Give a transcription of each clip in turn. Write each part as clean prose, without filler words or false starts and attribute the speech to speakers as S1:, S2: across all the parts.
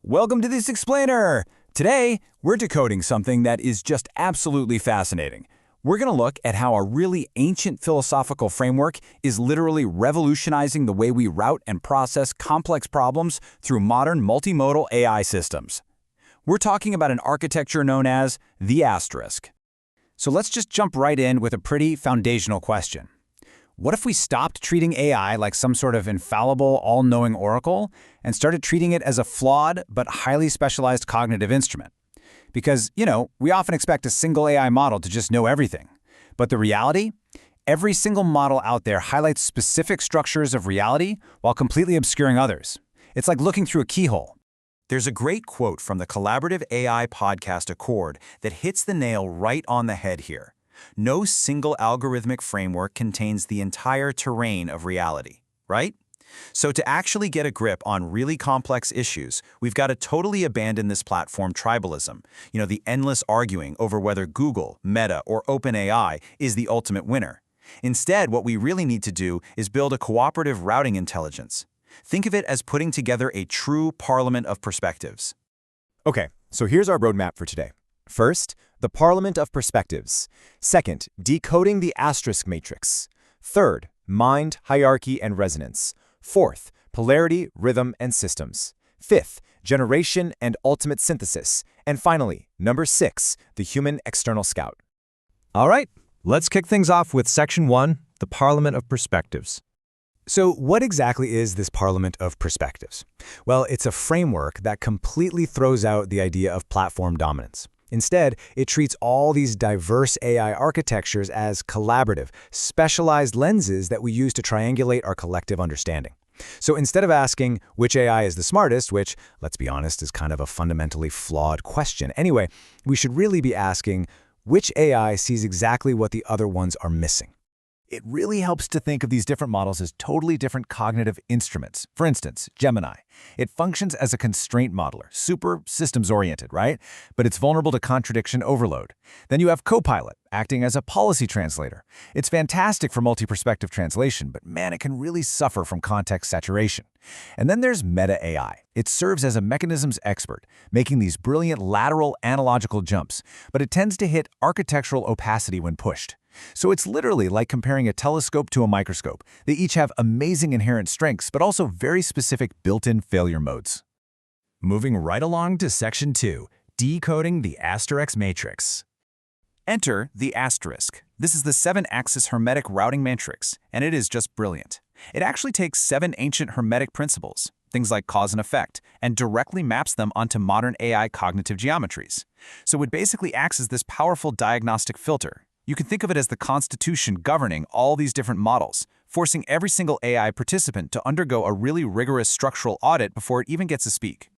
S1: Welcome to this explainer! Today, we're decoding something that is just absolutely fascinating. We're going to look at how a really ancient philosophical framework is literally revolutionizing the way we route and process complex problems through modern multimodal AI systems. We're talking about an architecture known as the asterisk. So let's just jump right in with a pretty foundational question. What if we stopped treating AI like some sort of infallible, all-knowing oracle and started treating it as a flawed but highly specialized cognitive instrument? Because, we often expect a single AI model to just know everything. But the reality? Every single model out there highlights specific structures of reality while completely obscuring others. It's like looking through a keyhole.
S2: There's a great quote from the collaborative AI podcast Accord that hits the nail right on the head here. No single algorithmic framework contains the entire terrain of reality, right? So to actually get a grip on really complex issues, we've got to totally abandon this platform tribalism, the endless arguing over whether Google, Meta, or OpenAI is the ultimate winner. Instead, what we really need to do is build a cooperative routing intelligence. Think of it as putting together a true parliament of perspectives.
S3: Okay, so here's our roadmap for today. First, the Parliament of Perspectives. Second, decoding the asterisk matrix. Third, mind, hierarchy, and resonance. Fourth, polarity, rhythm, and systems. Fifth, generation and ultimate synthesis. And finally, number 6, the human external scout.
S4: All right, let's kick things off with Section 1, the Parliament of Perspectives.
S1: So what exactly is this Parliament of Perspectives? Well, it's a framework that completely throws out the idea of platform dominance. Instead, it treats all these diverse AI architectures as collaborative, specialized lenses that we use to triangulate our collective understanding. So instead of asking which AI is the smartest, which, let's be honest, is kind of a fundamentally flawed question anyway, we should really be asking which AI sees exactly what the other ones are missing.
S3: It really helps to think of these different models as totally different cognitive instruments. For instance, Gemini. It functions as a constraint modeler, super systems-oriented, right? But it's vulnerable to contradiction overload. Then you have Copilot, acting as a policy translator. It's fantastic for multi-perspective translation, but man, it can really suffer from context saturation. And then there's Meta AI. It serves as a mechanisms expert, making these brilliant lateral analogical jumps, but it tends to hit architectural opacity when pushed. So it's literally like comparing a telescope to a microscope. They each have amazing inherent strengths, but also very specific built-in failure modes.
S2: Moving right along to Section 2, decoding the asterisk matrix. Enter the asterisk. This is the 7-axis hermetic routing matrix, and it is just brilliant. It actually takes 7 ancient hermetic principles, things like cause and effect, and directly maps them onto modern AI cognitive geometries. So it basically acts as this powerful diagnostic filter. You can think of it as the constitution governing all these different models, forcing every single AI participant to undergo a really rigorous structural audit before it even gets to speak.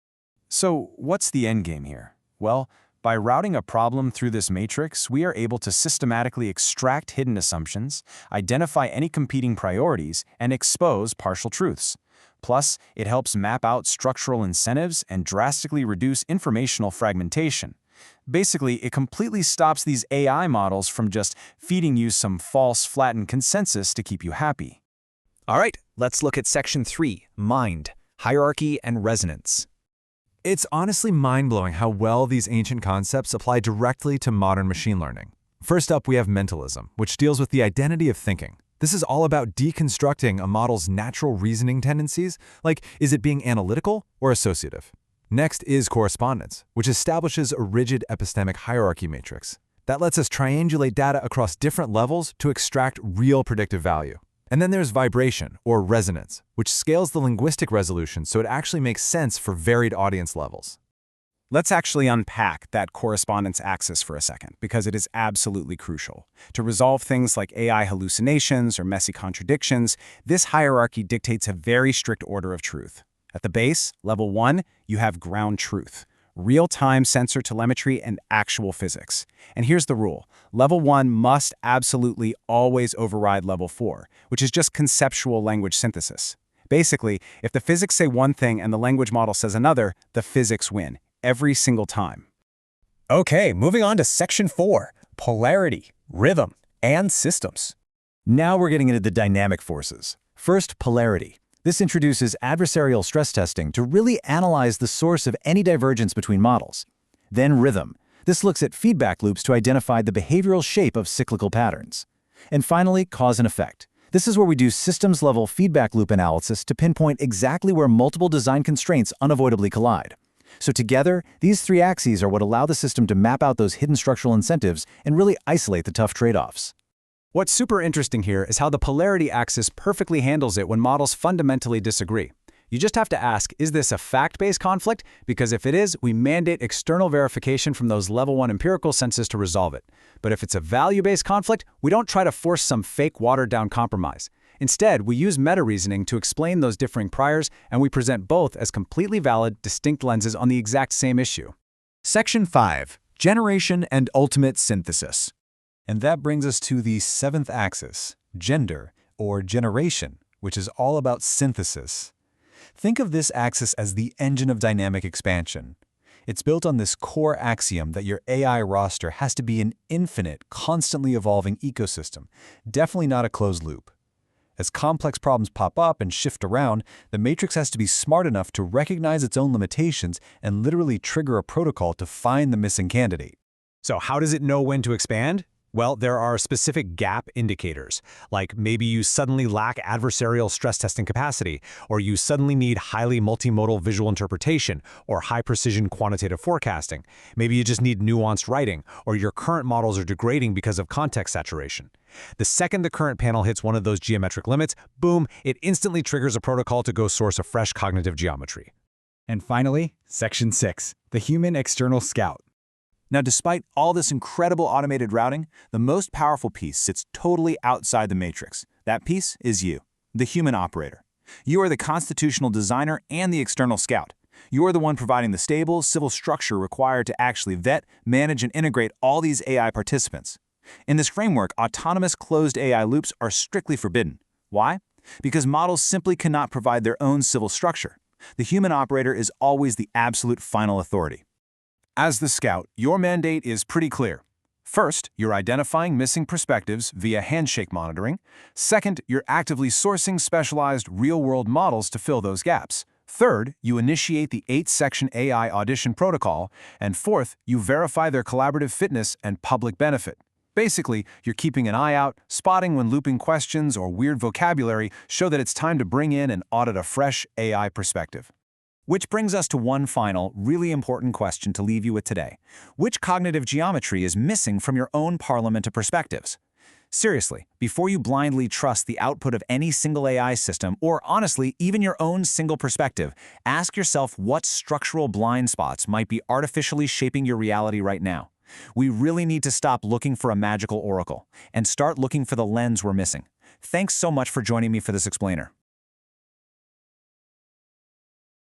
S2: So what's the end game here? Well, by routing a problem through this matrix, we are able to systematically extract hidden assumptions, identify any competing priorities, and expose partial truths. Plus, it helps map out structural incentives and drastically reduce informational fragmentation. Basically, it completely stops these AI models from just feeding you some false, flattened consensus to keep you happy.
S1: All right, let's look at Section 3, mind, hierarchy, and resonance.
S4: It's honestly mind-blowing how well these ancient concepts apply directly to modern machine learning. First up, we have mentalism, which deals with the identity of thinking. This is all about deconstructing a model's natural reasoning tendencies, like is it being analytical or associative? Next is correspondence, which establishes a rigid epistemic hierarchy matrix. That lets us triangulate data across different levels to extract real predictive value. And then there's vibration, or resonance, which scales the linguistic resolution so it actually makes sense for varied audience levels.
S1: Let's actually unpack that correspondence axis for a second, because it is absolutely crucial. To resolve things like AI hallucinations or messy contradictions, this hierarchy dictates a very strict order of truth. At the base, level 1, you have ground truth, real-time sensor telemetry and actual physics. And here's the rule. Level 1 must absolutely always override level 4, which is just conceptual language synthesis. Basically, if the physics say one thing and the language model says another, the physics win, every single time. Okay, moving on to Section 4, polarity, rhythm, and systems. Now we're getting into the dynamic forces. First, polarity.
S3: This introduces adversarial stress testing to really analyze the source of any divergence between models. Then rhythm. This looks at feedback loops to identify the behavioral shape of cyclical patterns. And finally, cause and effect. This is where we do systems-level feedback loop analysis to pinpoint exactly where multiple design constraints unavoidably collide. So together, these three axes are what allow the system to map out those hidden structural incentives and really isolate the tough trade-offs.
S1: What's super interesting here is how the polarity axis perfectly handles it when models fundamentally disagree. You just have to ask, is this a fact-based conflict? Because if it is, we mandate external verification from those level 1 empirical senses to resolve it. But if it's a value-based conflict, we don't try to force some fake watered-down compromise. Instead, we use meta-reasoning to explain those differing priors, and we present both as completely valid, distinct lenses on the exact same issue.
S2: Section 5. Generation and Ultimate Synthesis. And that brings us to the 7th axis, gender, or generation, which is all about synthesis. Think of this axis as the engine of dynamic expansion. It's built on this core axiom that your AI roster has to be an infinite, constantly evolving ecosystem, definitely not a closed loop. As complex problems pop up and shift around, the matrix has to be smart enough to recognize its own limitations and literally trigger a protocol to find the missing candidate.
S1: So how does it know when to expand? Well, there are specific gap indicators, like maybe you suddenly lack adversarial stress testing capacity, or you suddenly need highly multimodal visual interpretation, or high-precision quantitative forecasting. Maybe you just need nuanced writing, or your current models are degrading because of context saturation. The second the current panel hits one of those geometric limits, boom, it instantly triggers a protocol to go source a fresh cognitive geometry.
S5: And finally, Section 6, the Human External Scout.
S2: Now, despite all this incredible automated routing, the most powerful piece sits totally outside the matrix. That piece is you, the human operator. You are the constitutional designer and the external scout. You are the one providing the stable, civil structure required to actually vet, manage, and integrate all these AI participants. In this framework, autonomous closed AI loops are strictly forbidden. Why? Because models simply cannot provide their own civil structure. The human operator is always the absolute final authority. As the scout, your mandate is pretty clear. First, you're identifying missing perspectives via handshake monitoring. Second, you're actively sourcing specialized real-world models to fill those gaps. Third, you initiate the 8-section AI audition protocol. And fourth, you verify their collaborative fitness and public benefit. Basically, you're keeping an eye out, spotting when looping questions or weird vocabulary show that it's time to bring in and audit a fresh AI perspective. Which brings us to one final, really important question to leave you with today. Which cognitive geometry is missing from your own parliament of perspectives? Seriously, before you blindly trust the output of any single AI system, or honestly, even your own single perspective, ask yourself what structural blind spots might be artificially shaping your reality right now. We really need to stop looking for a magical oracle and start looking for the lens we're missing. Thanks so much for joining me for this explainer.